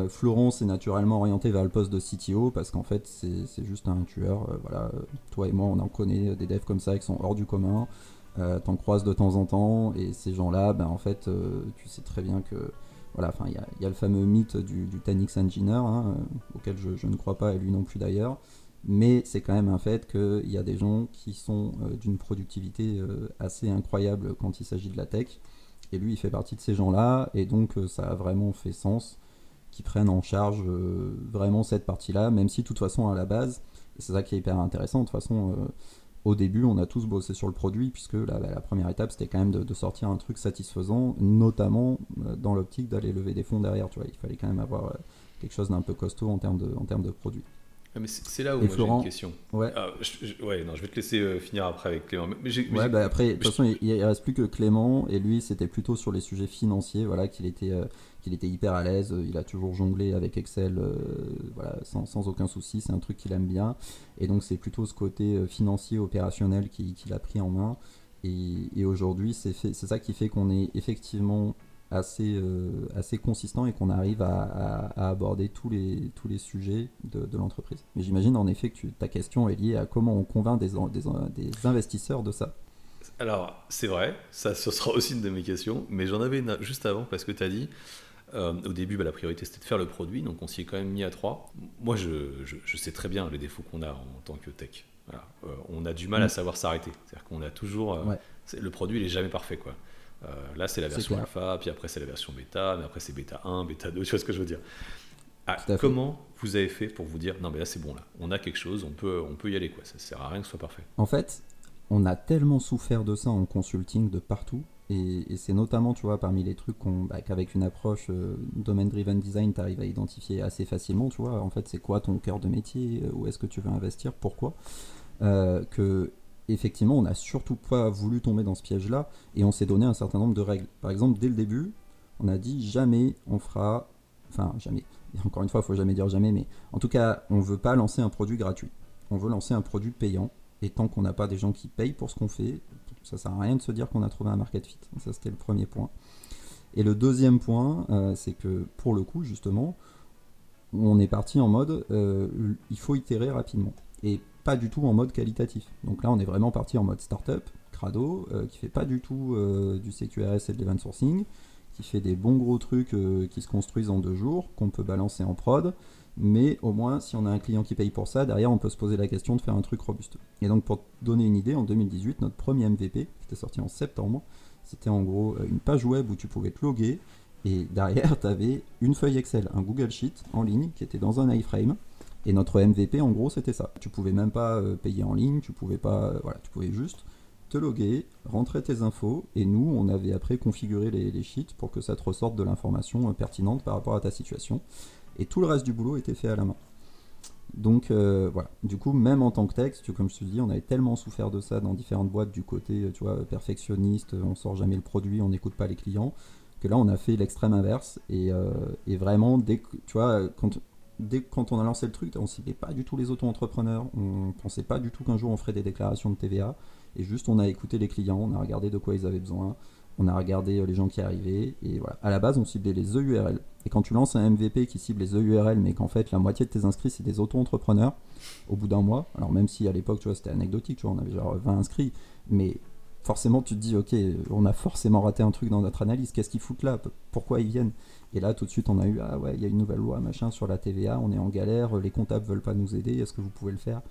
Florence est naturellement orienté vers le poste de CTO parce qu'en fait c'est juste un tueur. Voilà, toi et moi on en connaît des devs comme ça qui sont hors du commun. T'en croises de temps en temps et ces gens-là, ben, en fait, tu sais très bien que voilà, enfin il y a le fameux mythe du 10x engineer hein, auquel je ne crois pas et lui non plus d'ailleurs. Mais c'est quand même un fait qu'il y a des gens qui sont d'une productivité assez incroyable quand il s'agit de la tech. Et lui, il fait partie de ces gens-là, et donc ça a vraiment fait sens qui prennent en charge vraiment cette partie-là, même si de toute façon à la base, et c'est ça qui est hyper intéressant, de toute façon au début on a tous bossé sur le produit, puisque la première étape c'était quand même de sortir un truc satisfaisant, notamment dans l'optique d'aller lever des fonds derrière, tu vois, il fallait quand même avoir quelque chose d'un peu costaud en termes de produit. Ah, mais c'est là où Et moi Florent, j'ai une question. ouais. Ouais, non, je vais te laisser finir après avec Clément. Ouais, bah après, de toute façon, il reste plus que Clément, et lui, c'était plutôt sur les sujets financiers, voilà, qu'il était hyper à l'aise. Il a toujours jonglé avec Excel, voilà, sans aucun souci. C'est un truc qu'il aime bien, et donc c'est plutôt ce côté financier, opérationnel qu'il a pris en main. Et aujourd'hui, c'est ça qui fait qu'on est effectivement assez consistant et qu'on arrive à aborder tous les sujets de l'entreprise. Mais j'imagine en effet que ta question est liée à comment on convainc des investisseurs de ça. Alors, c'est vrai, ça ce sera aussi une de mes questions, mais j'en avais une juste avant parce que tu as dit, au début, bah, la priorité c'était de faire le produit, donc on s'y est quand même mis à trois. Moi, je sais très bien les défauts qu'on a en tant que tech. Voilà. On a du mal à savoir s'arrêter. C'est-à-dire qu'on a toujours. Ouais, Le produit, il est jamais parfait, quoi. Là, c'est la c'est version clair, alpha, puis après, c'est la version bêta, mais après, c'est bêta 1, bêta 2, tu vois ce que je veux dire. Ah, tout à fait. comment vous avez fait pour vous dire, non, mais là, c'est bon, là, on a quelque chose, on peut y aller, quoi. Ça sert à rien que ce soit parfait. En fait, on a tellement souffert de ça en consulting de partout, et c'est notamment, tu vois, parmi les trucs qu'avec une approche domain-driven design, tu arrives à identifier assez facilement, tu vois, en fait, c'est quoi ton cœur de métier, où est-ce que tu veux investir, pourquoi, que effectivement, on n'a surtout pas voulu tomber dans ce piège-là, et on s'est donné un certain nombre de règles. Par exemple, dès le début, on a dit jamais on fera, enfin jamais, et encore une fois, il faut jamais dire jamais, mais en tout cas, on veut pas lancer un produit gratuit. On veut lancer un produit payant, et tant qu'on n'a pas des gens qui payent pour ce qu'on fait, ça sert à rien de se dire qu'on a trouvé un market fit. Ça, c'était le premier point. Et le deuxième point, c'est que pour le coup, justement, on est parti en mode il faut itérer rapidement et pas du tout en mode qualitatif. Donc là, on est vraiment parti en mode startup, crado, qui fait pas du tout du CQRS et de l'event sourcing, qui fait des bons gros trucs qui se construisent en 2 jours, qu'on peut balancer en prod, mais au moins, si on a un client qui paye pour ça, derrière, on peut se poser la question de faire un truc robuste. Et donc, pour te donner une idée, en 2018, notre premier MVP, qui était sorti en septembre, c'était en gros une page web où tu pouvais te loguer, et derrière, tu avais une feuille Excel, un Google Sheet en ligne qui était dans un iframe. Et notre MVP, en gros, c'était ça. Tu pouvais même pas payer en ligne, tu pouvais pas, voilà, tu pouvais juste te loguer, rentrer tes infos, et nous, on avait après configuré les sheets pour que ça te ressorte de l'information pertinente par rapport à ta situation. Et tout le reste du boulot était fait à la main. Donc voilà, du coup, même en tant que texte, comme je te dis, on avait tellement souffert de ça dans différentes boîtes du côté, tu vois, perfectionniste, on sort jamais le produit, on n'écoute pas les clients, que là, on a fait l'extrême inverse. Et vraiment, tu vois, quand on a lancé le truc, on ne ciblait pas du tout les auto-entrepreneurs, on ne pensait pas du tout qu'un jour on ferait des déclarations de TVA, et juste on a écouté les clients, on a regardé de quoi ils avaient besoin, on a regardé les gens qui arrivaient, et voilà. À la base, on ciblait les EURL. Et quand tu lances un MVP qui cible les EURL, mais qu'en fait la moitié de tes inscrits c'est des auto-entrepreneurs, au bout d'un mois, alors même si à l'époque, tu vois, c'était anecdotique, tu vois, on avait genre 20 inscrits, mais forcément tu te dis, ok, on a forcément raté un truc dans notre analyse, qu'est-ce qu'ils foutent là, pourquoi ils viennent? Et là, tout de suite, on a eu, ah ouais, il y a une nouvelle loi, machin, sur la TVA, on est en galère, les comptables veulent pas nous aider, est-ce que vous pouvez le faire?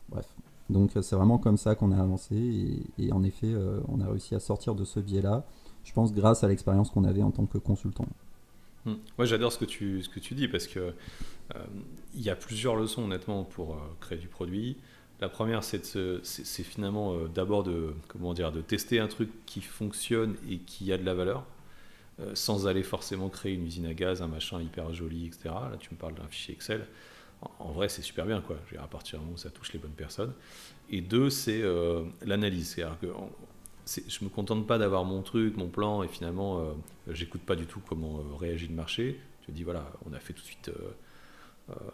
Bref. Donc c'est vraiment comme ça qu'on a avancé, et en effet, on a réussi à sortir de ce biais-là, je pense grâce à l'expérience qu'on avait en tant que consultant. Moi, j'adore ce que tu dis parce que il y a plusieurs leçons, honnêtement, pour créer du produit. La première, c'est finalement d'abord de tester un truc qui fonctionne et qui a de la valeur, sans aller forcément créer une usine à gaz, un machin hyper joli, etc. Là, tu me parles d'un fichier Excel. En vrai, c'est super bien, quoi. À partir du moment où ça touche les bonnes personnes. Et deux, c'est l'analyse. C'est-à-dire que je me contente pas d'avoir mon truc, mon plan, et finalement, j'écoute pas du tout comment réagit le marché. Je dis, voilà, on a fait tout de suite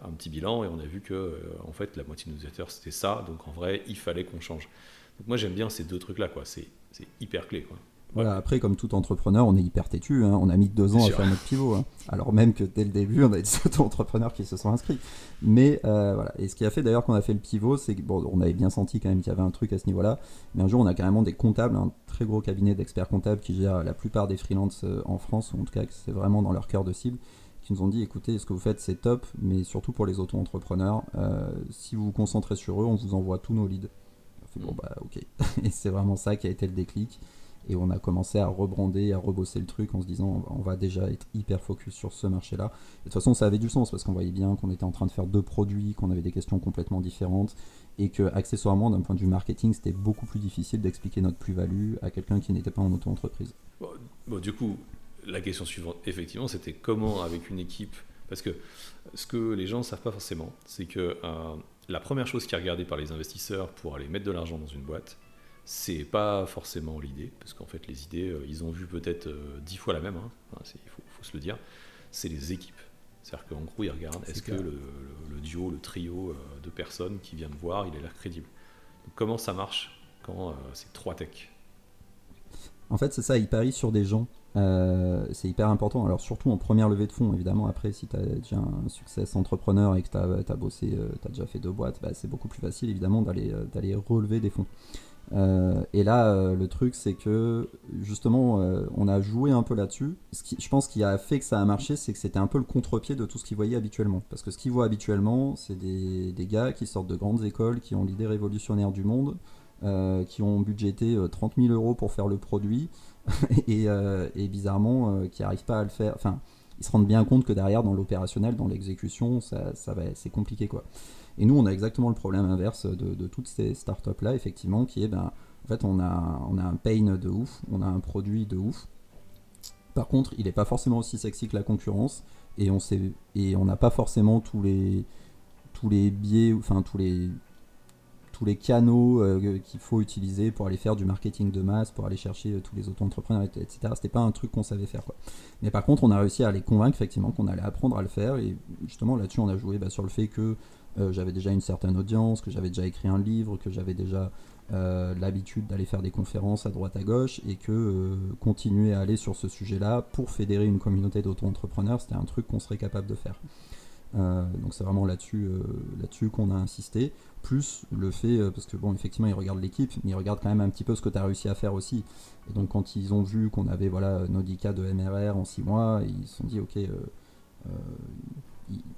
un petit bilan et on a vu que en fait, la moitié de nos utilisateurs, c'était ça. Donc, en vrai, il fallait qu'on change. Donc moi j'aime bien ces deux trucs-là, quoi. C'est hyper clé, quoi. Ouais, Voilà, après, comme tout entrepreneur, on est hyper têtu, hein. On a mis 2 bien ans à sûr. faire notre pivot, hein. Alors même que dès le début, on a des auto-entrepreneurs qui se sont inscrits. Mais voilà, et ce qui a fait d'ailleurs qu'on a fait le pivot, c'est que bon, on avait bien senti quand même qu'il y avait un truc à ce niveau-là. Mais un jour, on a carrément des comptables, un très gros cabinet d'experts comptables qui gèrent la plupart des freelances en France, ou en tout cas que c'est vraiment dans leur cœur de cible, qui nous ont dit, écoutez, ce que vous faites c'est top, mais surtout pour les auto-entrepreneurs, si vous vous concentrez sur eux, on vous envoie tous nos leads. On fait, bon bah ok. Et c'est vraiment ça qui a été le déclic. Et on a commencé à rebrander, à rebosser le truc en se disant on va déjà être hyper focus sur ce marché-là. Et de toute façon, ça avait du sens parce qu'on voyait bien qu'on était en train de faire 2 produits, qu'on avait des questions complètement différentes et que, accessoirement, d'un point de vue marketing, c'était beaucoup plus difficile d'expliquer notre plus-value à quelqu'un qui n'était pas en auto-entreprise. Bon, du coup, la question suivante, effectivement, c'était comment avec une équipe. Parce que ce que les gens ne savent pas forcément, c'est que la première chose qui est regardée par les investisseurs pour aller mettre de l'argent dans une boîte, c'est pas forcément l'idée, parce qu'en fait les idées, ils ont vu peut-être 10 fois la même, hein. Enfin, il faut se le dire, c'est les équipes. C'est-à-dire qu'en gros ils regardent, est-ce que le duo, le trio de personnes qui vient me voir, il a l'air crédible. Donc, comment ça marche quand c'est 3 techs? En fait, c'est ça, ils parient sur des gens. C'est hyper important. Alors, surtout en première levée de fonds, évidemment. Après, si tu as déjà un succès entrepreneur et que tu as bossé, tu as déjà fait 2 boîtes, bah, c'est beaucoup plus facile, évidemment, d'aller relever des fonds. Et là, le truc, c'est que justement, on a joué un peu là-dessus. Je pense qu'il a fait que ça a marché, c'est que c'était un peu le contre-pied de tout ce qu'ils voyaient habituellement. Parce que ce qu'ils voient habituellement, c'est des gars qui sortent de grandes écoles, qui ont l'idée révolutionnaire du monde, qui ont budgété 30 000 euros pour faire le produit, et bizarrement, qui n'arrivent pas à le faire. Enfin, ils se rendent bien compte que derrière, dans l'opérationnel, dans l'exécution, c'est compliqué, quoi. Et nous, on a exactement le problème inverse de toutes ces startups-là, effectivement, qui est, ben, en fait, on a un pain de ouf, on a un produit de ouf. Par contre, il n'est pas forcément aussi sexy que la concurrence, et on n'a pas forcément tous les biais, enfin tous les canaux qu'il faut utiliser pour aller faire du marketing de masse, pour aller chercher tous les auto-entrepreneurs, etc. C'était pas un truc qu'on savait faire, quoi. Mais par contre, on a réussi à les convaincre effectivement qu'on allait apprendre à le faire, et justement là-dessus, on a joué sur le fait que j'avais déjà une certaine audience, que j'avais déjà écrit un livre, que j'avais déjà l'habitude d'aller faire des conférences à droite à gauche, et que continuer à aller sur ce sujet-là pour fédérer une communauté d'auto-entrepreneurs, c'était un truc qu'on serait capable de faire. Donc c'est vraiment là-dessus qu'on a insisté, plus le fait, parce que bon, effectivement ils regardent l'équipe, mais ils regardent quand même un petit peu ce que tu as réussi à faire aussi. Et donc quand ils ont vu qu'on avait nos 10 cas de MRR en 6 mois, ils se sont dit ok,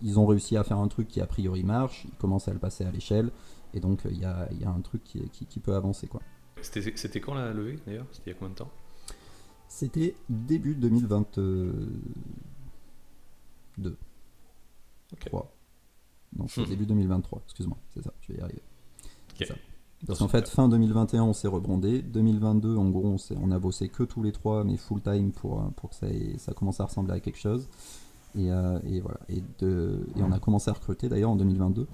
ils ont réussi à faire un truc qui a priori marche, ils commencent à le passer à l'échelle, et donc il y a un truc qui peut avancer, quoi. C'était quand la levée d'ailleurs? C'était il y a combien de temps? C'était début 2022. Ok. 3. Non, c'est début 2023, excuse-moi, c'est ça, je vais y arriver. Ok. Ça. Parce qu'en fait, fin 2021, on s'est rebrandé. 2022, en gros, on a bossé que tous les 3, mais full time pour que ça commence à ressembler à quelque chose. Et voilà. Et on a commencé à recruter d'ailleurs en 2022.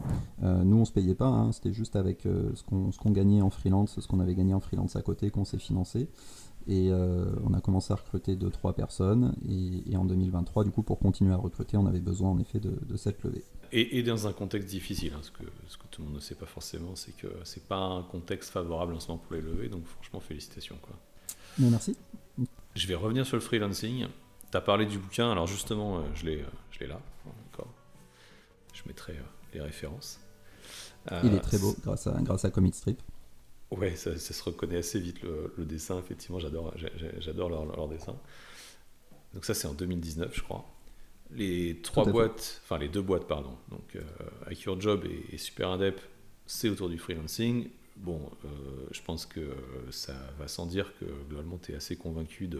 Nous, on se payait pas, hein, c'était juste avec ce qu'on gagnait en freelance, ce qu'on avait gagné en freelance à côté, qu'on s'est financé. Et on a commencé à recruter 2-3 personnes. Et en 2023, du coup, pour continuer à recruter, on avait besoin en effet de cette levée. Et dans un contexte difficile, hein, ce que tout le monde ne sait pas forcément, c'est que c'est pas un contexte favorable en ce moment pour les levées, donc franchement félicitations, quoi. Mais merci. Je vais revenir sur le freelancing. Tu as parlé du bouquin, alors justement je l'ai là, encore. Je mettrai les références. Il est très beau grâce à Comic Strip. Ouais, ça se reconnaît assez vite le dessin, effectivement, j'adore leur dessin. Donc ça c'est en 2019 je crois. Les 2 boîtes, pardon, donc Hack Your Job et Super Indep, c'est autour du freelancing. Bon, je pense que ça va sans dire que globalement tu es assez convaincu de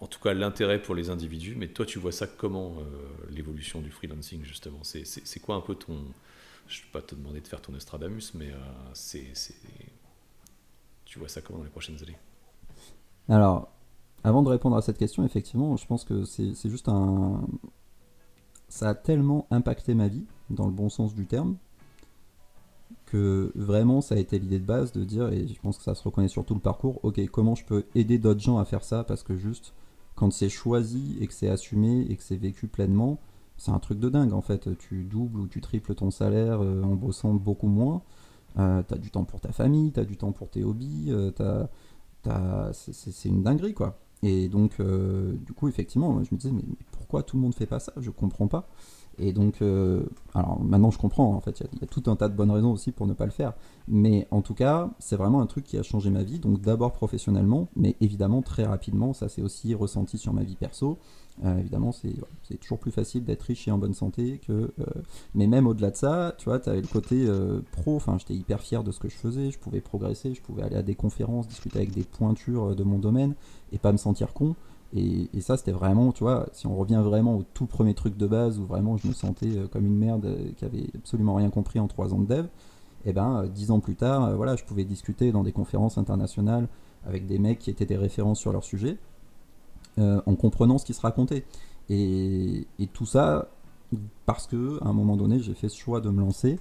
en tout cas l'intérêt pour les individus, mais toi tu vois ça comment, l'évolution du freelancing justement? C'est quoi un peu ton... Je ne vais pas te demander de faire ton Nostradamus, mais tu vois ça comment dans les prochaines années? Alors, avant de répondre à cette question, effectivement, je pense que c'est juste ça a tellement impacté ma vie, dans le bon sens du terme, que vraiment ça a été l'idée de base de dire, et je pense que ça se reconnaît sur tout le parcours, ok, comment je peux aider d'autres gens à faire ça, parce que juste, quand c'est choisi, et que c'est assumé, et que c'est vécu pleinement, c'est un truc de dingue en fait, tu doubles ou tu triples ton salaire en bossant beaucoup moins. t'as du temps pour ta famille, t'as du temps pour tes hobbies, c'est une dinguerie quoi. Et donc, du coup, effectivement, je me disais, mais pourquoi tout le monde fait pas ça? Je comprends pas. Et donc, alors maintenant je comprends, en fait, il y a tout un tas de bonnes raisons aussi pour ne pas le faire. Mais en tout cas, c'est vraiment un truc qui a changé ma vie. Donc d'abord professionnellement, mais évidemment très rapidement, ça s'est aussi ressenti sur ma vie perso. Évidemment, c'est toujours plus facile d'être riche et en bonne santé que. Mais même au-delà de ça, tu vois, tu avais le côté pro. Enfin, j'étais hyper fier de ce que je faisais. Je pouvais progresser, je pouvais aller à des conférences, discuter avec des pointures de mon domaine et pas me sentir con. Et ça, c'était vraiment, tu vois, si on revient vraiment au tout premier truc de base où vraiment je me sentais comme une merde qui avait absolument rien compris en 3 ans de dev, et ben 10 ans plus tard, voilà, je pouvais discuter dans des conférences internationales avec des mecs qui étaient des références sur leur sujet, en comprenant ce qui se racontait. Et tout ça parce que à un moment donné, j'ai fait ce choix de me lancer.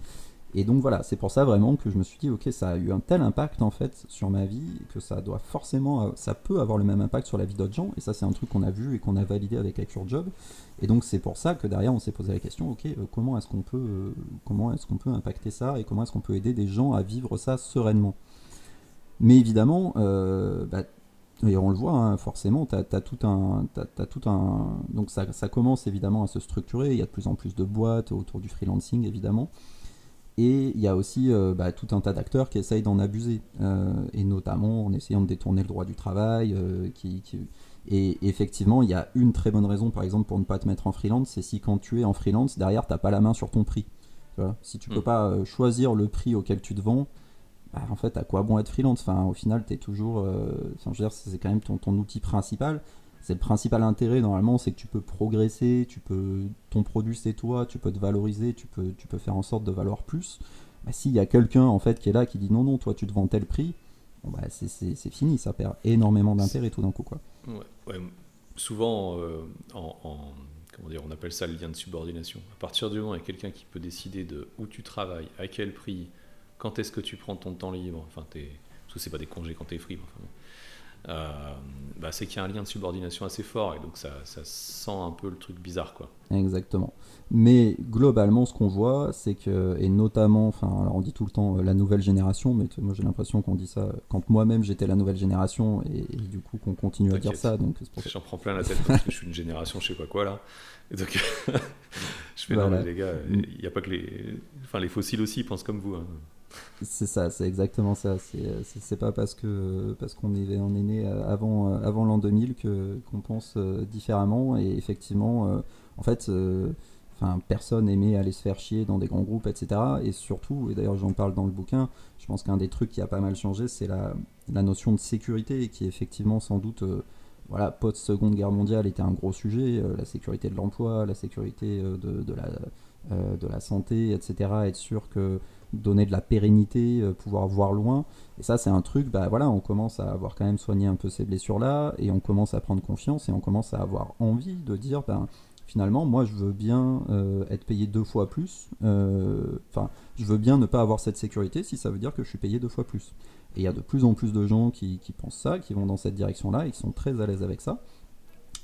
Et donc voilà, c'est pour ça vraiment que je me suis dit, ok, ça a eu un tel impact en fait sur ma vie que ça doit forcément, ça peut avoir le même impact sur la vie d'autres gens. Et ça, c'est un truc qu'on a vu et qu'on a validé avec Job. Et donc c'est pour ça que derrière, on s'est posé la question, ok, comment est-ce qu'on peut impacter ça et comment est-ce qu'on peut aider des gens à vivre ça sereinement. Mais évidemment, et on le voit, hein, forcément, t'as tout un. Donc ça commence évidemment à se structurer. Il y a de plus en plus de boîtes autour du freelancing, évidemment. Et il y a aussi tout un tas d'acteurs qui essayent d'en abuser, et notamment en essayant de détourner le droit du travail. Et effectivement, il y a une très bonne raison, par exemple, pour ne pas te mettre en freelance, c'est si quand tu es en freelance, derrière, tu n'as pas la main sur ton prix. Tu vois, si tu peux pas choisir le prix auquel tu te vends, en fait, à quoi bon être freelance? Enfin, au final, tu es toujours. Je veux dire, c'est quand même ton outil principal. C'est le principal intérêt normalement, c'est que tu peux progresser, ton produit c'est toi, tu peux te valoriser, tu peux faire en sorte de valoir plus. S'il y a quelqu'un en fait qui est là qui dit non non, toi tu te vends tel prix, bon, c'est fini, ça perd énormément d'intérêt tout d'un coup quoi. Ouais. Souvent, comment dire, on appelle ça le lien de subordination. À partir du moment où il y a quelqu'un qui peut décider de où tu travailles, à quel prix, quand est-ce que tu prends ton temps libre, parce que c'est pas des congés quand t'es free, c'est qu'il y a un lien de subordination assez fort et donc ça sent un peu le truc bizarre quoi. Exactement. Mais globalement ce qu'on voit c'est que, et notamment, alors on dit tout le temps la nouvelle génération, mais moi j'ai l'impression qu'on dit ça quand moi-même j'étais la nouvelle génération et du coup qu'on continue à dire ça, donc c'est pour ça. J'en prends plein la tête parce que je suis une génération je sais pas quoi là et donc je fais voilà. Non mais les gars, il n'y a pas que les fossiles aussi ils pensent comme vous hein. C'est ça, c'est exactement ça. C'est pas parce qu'on est né avant l'an 2000 qu'on pense différemment. Et effectivement, en fait, personne aimait aller se faire chier dans des grands groupes, etc. Et surtout, et d'ailleurs j'en parle dans le bouquin, je pense qu'un des trucs qui a pas mal changé, c'est la notion de sécurité, qui effectivement sans doute, post-seconde guerre mondiale était un gros sujet. La sécurité de l'emploi, la sécurité de la santé, etc. Être sûr que donner de la pérennité, pouvoir voir loin. Et ça, c'est un truc, on commence à avoir quand même soigné un peu ces blessures-là, et on commence à prendre confiance, et on commence à avoir envie de dire, finalement, moi, je veux bien être payé 2 fois plus. Je veux bien ne pas avoir cette sécurité si ça veut dire que je suis payé 2 fois plus. Et il y a de plus en plus de gens qui pensent ça, qui vont dans cette direction-là, et qui sont très à l'aise avec ça.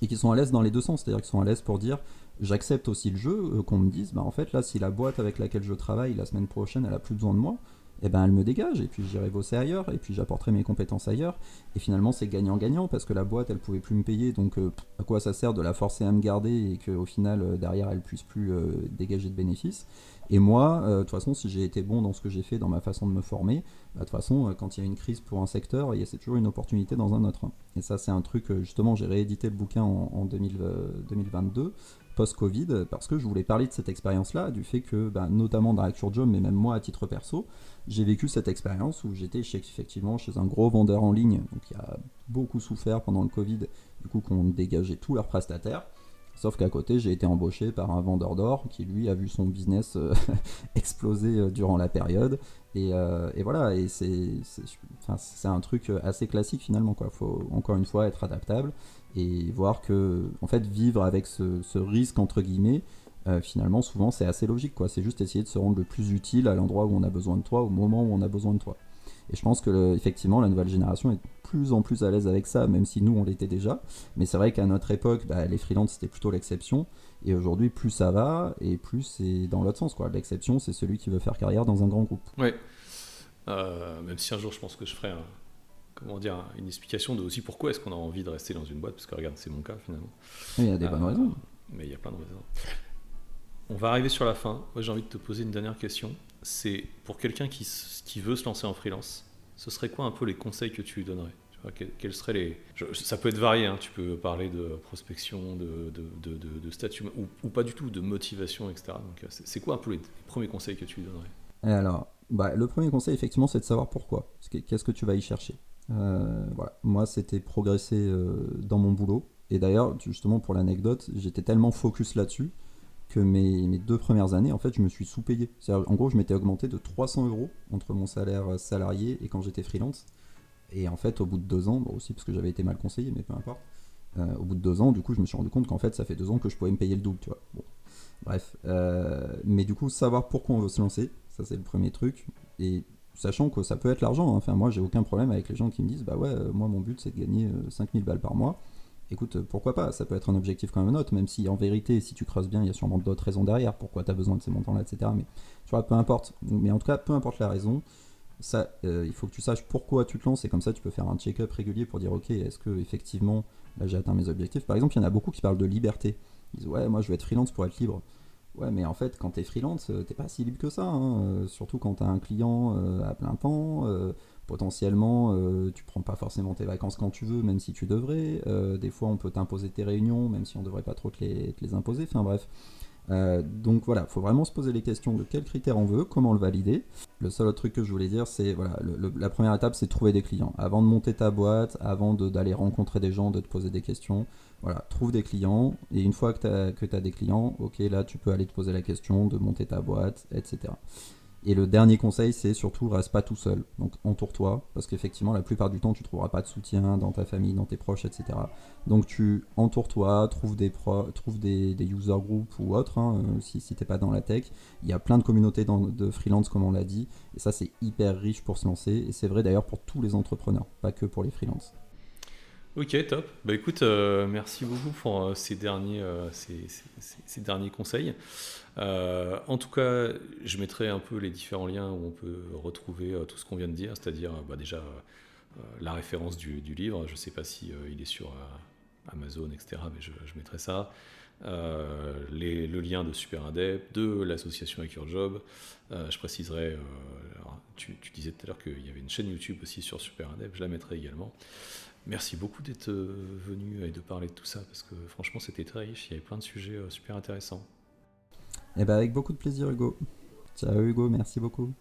Et qui sont à l'aise dans les deux sens, c'est-à-dire qu'ils sont à l'aise pour dire j'accepte aussi le jeu, qu'on me dise en fait là si la boîte avec laquelle je travaille la semaine prochaine elle a plus besoin de moi, et elle me dégage et puis j'irai bosser ailleurs et puis j'apporterai mes compétences ailleurs, et finalement c'est gagnant-gagnant parce que la boîte elle pouvait plus me payer, donc à quoi ça sert de la forcer à me garder et qu'au final derrière elle puisse plus dégager de bénéfices. Et moi, de toute façon, si j'ai été bon dans ce que j'ai fait, dans ma façon de me former, de toute façon, quand il y a une crise pour un secteur, c'est toujours une opportunité dans un autre. Et ça, c'est un truc, justement, j'ai réédité le bouquin en 2022, post-Covid, parce que je voulais parler de cette expérience-là, du fait que, notamment dans Job, mais même moi à titre perso, j'ai vécu cette expérience où j'étais effectivement chez un gros vendeur en ligne, donc qui a beaucoup souffert pendant le Covid, du coup qu'on dégageait tous leurs prestataires. Sauf qu'à côté, j'ai été embauché par un vendeur d'or qui, lui, a vu son business exploser durant la période. Et voilà, et c'est un truc assez classique finalement, quoi. Faut encore une fois être adaptable et voir que, en fait, vivre avec ce risque, entre guillemets, finalement, souvent, c'est assez logique, quoi. C'est juste essayer de se rendre le plus utile à l'endroit où on a besoin de toi, au moment où on a besoin de toi. Et je pense que effectivement la nouvelle génération est de plus en plus à l'aise avec ça, même si nous on l'était déjà. Mais c'est vrai qu'à notre époque, les freelances c'était plutôt l'exception. Et aujourd'hui, plus ça va, et plus c'est dans l'autre sens, quoi. L'exception, c'est celui qui veut faire carrière dans un grand groupe. Ouais. Même si un jour je pense que je ferai comment dire, une explication de aussi pourquoi est-ce qu'on a envie de rester dans une boîte, parce que regarde, c'est mon cas finalement. Oui, il y a des Euh, bonnes raisons. mais il y a plein de raisons. On va arriver sur la fin. Moi, j'ai envie de te poser une dernière question. C'est pour quelqu'un qui veut se lancer en freelance, ce serait quoi un peu les conseils que tu lui donnerais? Tu vois, quels seraient les... ça peut être varié, hein. Tu peux parler de prospection, de statut, ou pas du tout, de motivation, etc. Donc, c'est quoi un peu les premiers conseils que tu lui donnerais? Et alors, le premier conseil, effectivement, c'est de savoir pourquoi. Qu'est-ce que tu vas y chercher. Voilà. Moi, c'était progresser dans mon boulot. Et d'ailleurs, justement, pour l'anecdote, j'étais tellement focus là-dessus que mes 2 premières années, en fait, je me suis sous-payé. C'est-à-dire, en gros, je m'étais augmenté de 300 € entre mon salaire salarié et quand j'étais freelance. Et en fait, au bout de 2 ans, bon, aussi parce que j'avais été mal conseillé, mais peu importe, au bout de 2 ans, du coup, je me suis rendu compte qu'en fait, ça fait 2 ans que je pouvais me payer le double, tu vois. Bon, bref. Mais du coup, savoir pourquoi on veut se lancer, ça c'est le premier truc. Et sachant que ça peut être l'argent, hein. Enfin, moi, j'ai aucun problème avec les gens qui me disent, bah ouais, moi, mon but, c'est de gagner 5000 balles par mois. Écoute, pourquoi pas, ça peut être un objectif comme un autre, même si en vérité, si tu creuses bien, il y a sûrement d'autres raisons derrière, pourquoi tu as besoin de ces montants-là, etc. Mais tu vois, peu importe. Mais en tout cas, peu importe la raison, ça, il faut que tu saches pourquoi tu te lances, et comme ça, tu peux faire un check-up régulier pour dire, ok, est-ce que effectivement, là, j'ai atteint mes objectifs. Par exemple, il y en a beaucoup qui parlent de liberté. Ils disent, ouais, moi, je vais être freelance pour être libre. Ouais, mais en fait, quand t'es freelance, t'es pas si libre que ça, hein. Surtout quand t'as un client à plein temps. Potentiellement, tu prends pas forcément tes vacances quand tu veux, même si tu devrais. Des fois, on peut t'imposer tes réunions, même si on devrait pas trop te les imposer. Enfin bref. Donc voilà, il faut vraiment se poser les questions de quels critères on veut, comment le valider. Le seul autre truc que je voulais dire, c'est voilà, la première étape, c'est de trouver des clients. Avant de monter ta boîte, avant d'aller rencontrer des gens, de te poser des questions, voilà, trouve des clients. Et une fois que tu as des clients, ok, là, tu peux aller te poser la question de monter ta boîte, etc. Et le dernier conseil, c'est surtout reste pas tout seul. Donc entoure-toi, parce qu'effectivement, la plupart du temps, tu trouveras pas de soutien dans ta famille, dans tes proches, etc. Donc tu entoure-toi, trouve des user groups ou autres, hein, si t'es pas dans la tech. Il y a plein de communautés de freelance, comme on l'a dit, et ça c'est hyper riche pour se lancer. Et c'est vrai d'ailleurs pour tous les entrepreneurs, pas que pour les freelances. Ok, top. Bah écoute, merci beaucoup pour ces derniers conseils. En tout cas, je mettrai un peu les différents liens où on peut retrouver tout ce qu'on vient de dire, c'est-à-dire bah, déjà la référence du livre. Je ne sais pas si il est sur Amazon, etc. Mais je mettrai ça. Le lien de Super Indep, de l'association Hack Your Job. Je préciserai, alors, tu disais tout à l'heure qu'il y avait une chaîne YouTube aussi sur Super Indep, je la mettrai également. Merci beaucoup d'être venu et de parler de tout ça, parce que franchement c'était très riche, il y avait plein de sujets super intéressants. Et bah avec beaucoup de plaisir, Hugo. Ciao Hugo, merci beaucoup.